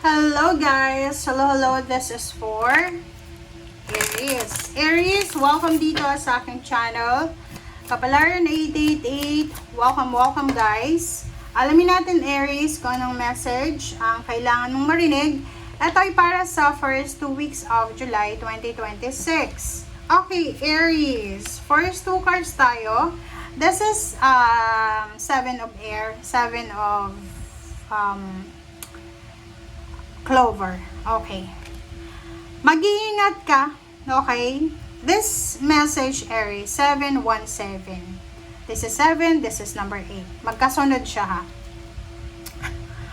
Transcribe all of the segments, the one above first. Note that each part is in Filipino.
Hello guys! Hello, this is for Aries. Aries, welcome dito sa aking channel. Kapalaran 888, welcome guys. Alamin natin Aries kung anong message ang kailangan mong marinig. Ito ay para sa first 2 weeks of July 2026. Okay, Aries, first 2 cards tayo. This is 7 of air, 7 of clover. Okay. Mag-iingat ka. Okay. This message, Aries, 717. This is 7, this is number 8. Magkasunod siya ha.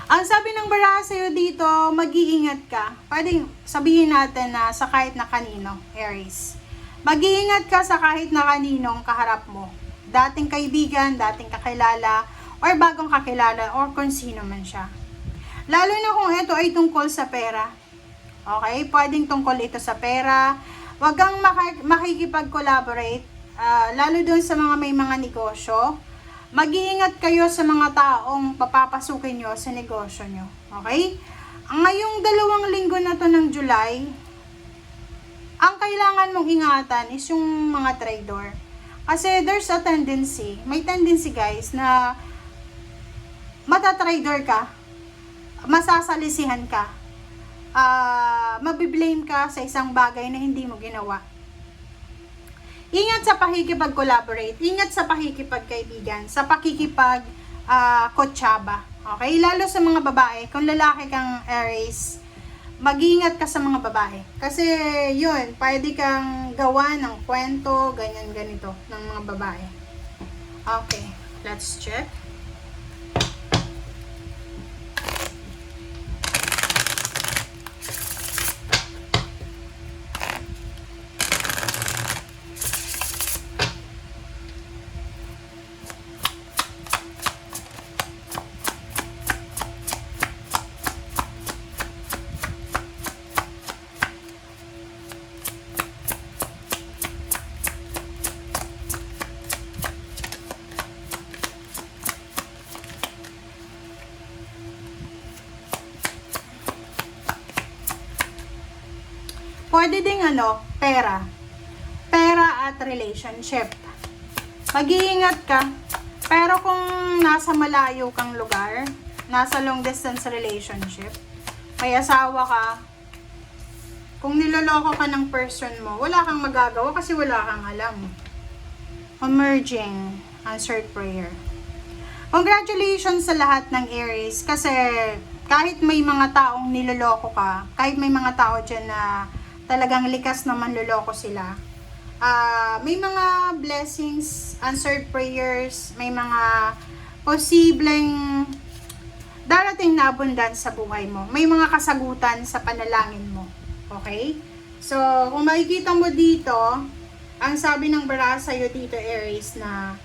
Ang sabi ng baraha sa'yo dito, mag-iingat ka. Pwedeng sabihin natin na sa kahit na kanino, Aries. Mag-iingat ka sa kahit na kaninong kaharap mo. Dating kaibigan, dating kakilala, or bagong kakilala, or kung sino man siya. Lalo na kung ito ay tungkol sa pera. Okay? Pwedeng tungkol ito sa pera. Huwag kang makikipag-collaborate. Lalo doon sa mga may mga negosyo. Mag-iingat kayo sa mga taong papapasukin nyo sa negosyo nyo. Okay? Ngayong 2 linggo na to ng July, ang kailangan mong ingatan is yung mga trader. Kasi there's a tendency, may tendency guys na matatrader ka, masasalisihan ka, mabiblame ka sa isang bagay na hindi mo ginawa. Ingat sa pakikipag-collaborate, ingat sa pakikipagkaibigan, sa pakikipag-kotsaba. Okay? Lalo sa mga babae, kung lalaki kang Aries, mag-iingat ka sa mga babae. Kasi yun, pwede kang gawa ng kwento, ganyan ganito, ng mga babae. Okay, let's check. Pwede ding pera. Pera at relationship. Mag-iingat ka. Pero kung nasa malayo kang lugar, nasa long distance relationship, may asawa ka, kung niloloko ka ng person mo, wala kang magagawa kasi wala kang alam. Emerging answered prayer. Congratulations sa lahat ng Aries kasi kahit may mga taong niloloko ka, kahit may mga tao dyan na talagang likas na manloloko sila, may mga blessings, answered prayers, may mga posibleng darating na abundance sa buhay mo. May mga kasagutan sa panalangin mo. Okay? So, kung makikita mo dito, ang sabi ng baraha sa'yo dito, Aries, na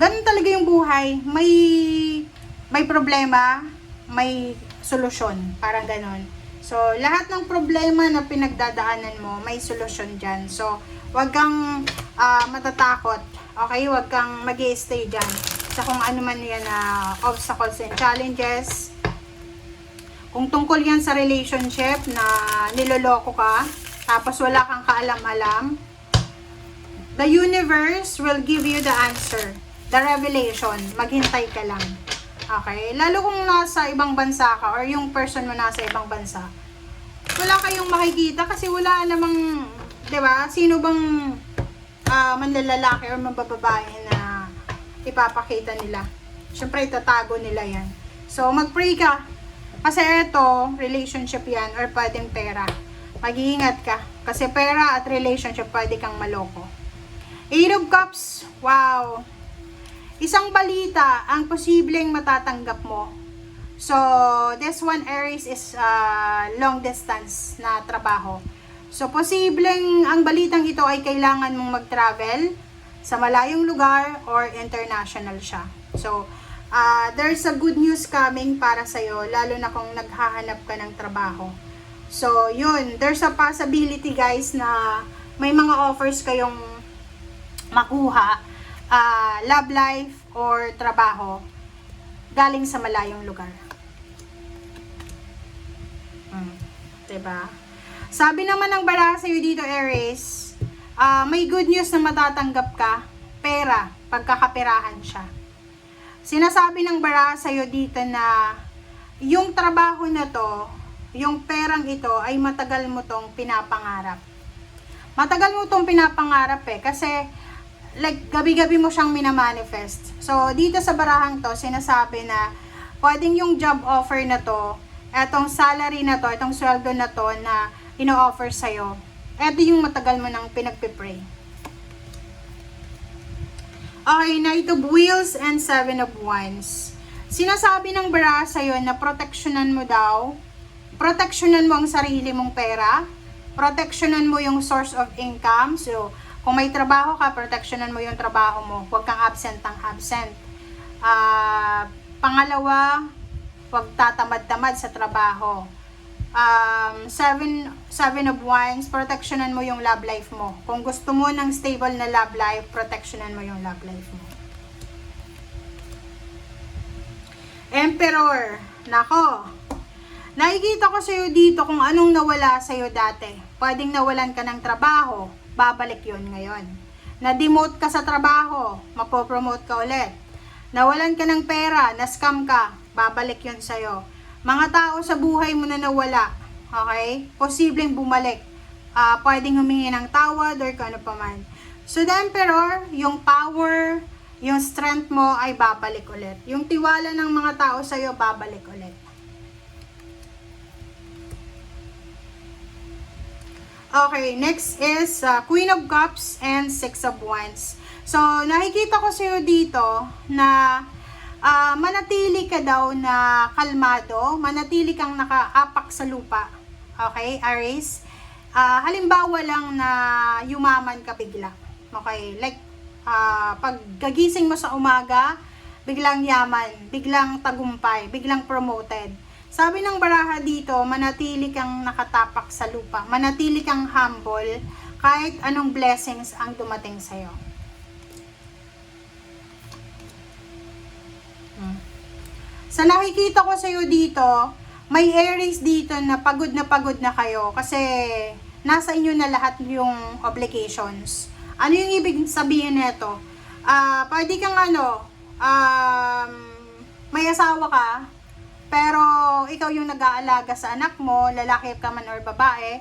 ganun talaga yung buhay. May problema, may solusyon. Parang ganun. So, lahat ng problema na pinagdadaanan mo, may solusyon dyan. So, wag kang matatakot. Okay? Wag kang mag-i-stay dyan sa kung ano man yan na obstacles and challenges. Kung tungkol yan sa relationship na niloloko ka, tapos wala kang kaalam-alam, the universe will give you the answer. The revelation. Maghintay ka lang. Okay? Lalo kung nasa ibang bansa ka or yung person mo nasa ibang bansa, wala kayong makikita kasi wala namang, 'di ba? Sino bang manlalaki or mabababae na ipapakita nila? Syempre itatago nila 'yan. So mag-pray ka. Kasi ito, relationship 'yan or pwedeng pera. Mag-iingat ka kasi pera at relationship pwede kang maloko. 8 of Cups. Wow. Isang balita ang posibleng matatanggap mo. So, this one, Aries, is long distance na trabaho. So, posibleng ang balitang ito ay kailangan mong mag-travel sa malayong lugar or international siya. So, there's a good news coming para sa'yo, lalo na kung naghahanap ka ng trabaho. So, yun, there's a possibility guys na may mga offers kayong makuha, love life or trabaho galing sa malayong lugar. Diba? Sabi naman ng baraha sa'yo dito, Aries, may good news na matatanggap ka, pera, pagkakaperahan siya. Sinasabi ng baraha sa'yo dito na yung trabaho na to, yung perang ito ay matagal mo tong pinapangarap. Matagal mo tong pinapangarap kasi like gabi-gabi mo siyang minamanifest. So dito sa barahang to, sinasabi na pwedeng yung job offer na to, etong salary na to, itong sweldo na to na ino-offer sa'yo, eto yung matagal mo nang pinagpipray. Okay, Knight of Wheels and Seven of Wands. Sinasabi ng baraha sa'yo na proteksyonan mo daw, proteksyonan mo ang sarili mong pera, proteksyonan mo yung source of income. So, kung may trabaho ka, proteksyonan mo yung trabaho mo. Huwag kang absent ng absent. Pangalawa, huwag tatamad-tamad sa trabaho. Seven of Wands, proteksyonan mo yung love life mo. Kung gusto mo ng stable na love life, proteksyonan mo yung love life mo. Emperor, nako, nakikita ko sa'yo dito kung anong nawala sa'yo dati. Pwedeng nawalan ka ng trabaho, babalik yon ngayon. Na-demote ka sa trabaho, mapopromote ka ulit. Nawalan ka ng pera, na-scam ka, babalik yon sa'yo. Mga tao sa buhay mo na nawala, okay? Posibleng bumalik. Pwedeng humingi ng tawad or kung ano pa man. So the Emperor, yung power, yung strength mo ay babalik ulit. Yung tiwala ng mga tao sa'yo, babalik ulit. Okay, next is Queen of Cups and Six of Wands. So, nakikita ko sa'yo dito na manatili ka daw na kalmado, manatili kang nakaapak sa lupa. Okay, Aries? Halimbawa lang na yumaman ka bigla. Okay, like, pag gagising mo sa umaga, biglang yaman, biglang tagumpay, biglang promoted. Sabi ng baraha dito, manatili kang nakatapak sa lupa, manatili kang humble, kahit anong blessings ang dumating sa'yo. Sa nakikita ko sa'yo dito, may Aries dito na pagod na kayo kasi nasa inyo na lahat yung obligations. Ano yung ibig sabihin nito? Pwede kang may asawa ka, pero ikaw yung nag-aalaga sa anak mo, lalaki ka man or babae.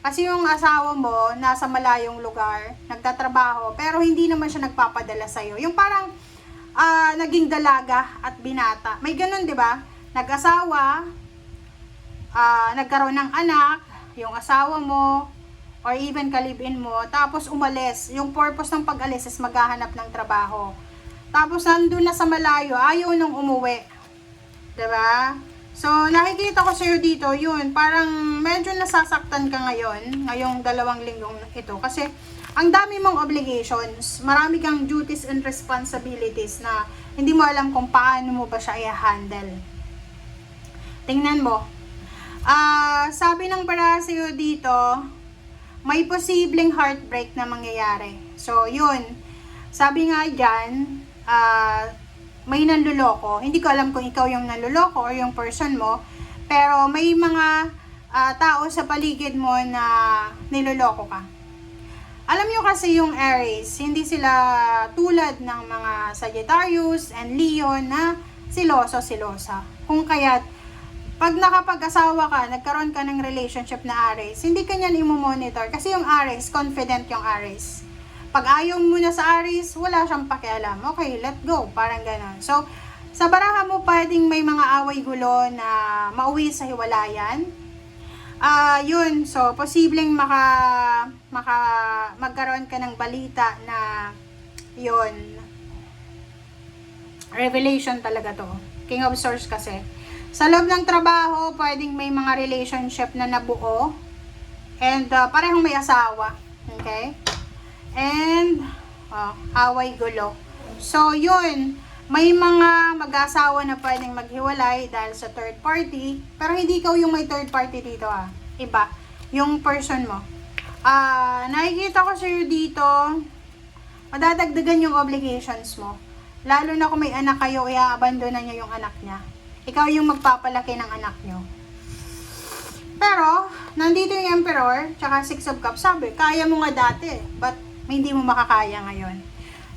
Kasi yung asawa mo, nasa malayong lugar, nagtatrabaho, pero hindi naman siya nagpapadala sa'yo. Yung parang naging dalaga at binata. May ganun, di ba? Nag-asawa, nagkaroon ng anak, yung asawa mo, or even kalibin mo, tapos umalis. Yung purpose ng pag-alis is maghahanap ng trabaho. Tapos nandun na sa malayo, ayaw nang umuwi. Diba? So, nakikita ko sa'yo dito, yun, parang medyo nasasaktan ka ngayon, ngayong 2 linggong ito. Kasi, ang dami mong obligations, marami kang duties and responsibilities na hindi mo alam kung paano mo ba siya i-handle. Tingnan mo. Sabi ng baraha sa'yo dito, may posibleng heartbreak na mangyayari. So, yun. Sabi nga dyan, may nanluloko. Hindi ko alam kung ikaw yung nanluloko or yung person mo. Pero may mga tao sa paligid mo na niloloko ka. Alam nyo kasi yung Aries, hindi sila tulad ng mga Sagittarius and Leo na silosa. Kung kaya't, pag nakapag-asawa ka, nagkaroon ka ng relationship na Aries, hindi ka niyan i-monitor. Kasi yung Aries, confident yung Aries. Pag ayaw mo na sa Aries, wala siyang pakialam. Okay, let go. Parang ganon. So, sa baraha mo, pwedeng may mga away-gulo na mauwi sa hiwalayan. Yun. So, posibleng magkaroon ka ng balita na yun. Revelation talaga to. King of Swords kasi. Sa loob ng trabaho, pwedeng may mga relationship na nabuo. And parehong may asawa. Okay? And away-gulo. So, yun. May mga mag-asawa na pwedeng maghiwalay dahil sa third party. Pero hindi ikaw yung may third party dito Iba. Yung person mo. Nakikita ko sa'yo dito, madadagdagan yung obligations mo. Lalo na kung may anak kayo, i-abandonan niya yung anak niya. Ikaw yung magpapalaki ng anak nyo. Pero, nandito yung Emperor, tsaka Six of Cups. Sabi, kaya mo nga dati, but hindi mo makakaya ngayon.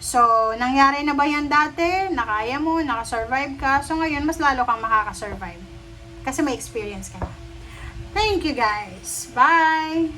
So, nangyari na ba yan dati? Nakaya mo, nakasurvive ka. So, ngayon, mas lalo kang makakasurvive. Kasi may experience ka na. Thank you guys. Bye!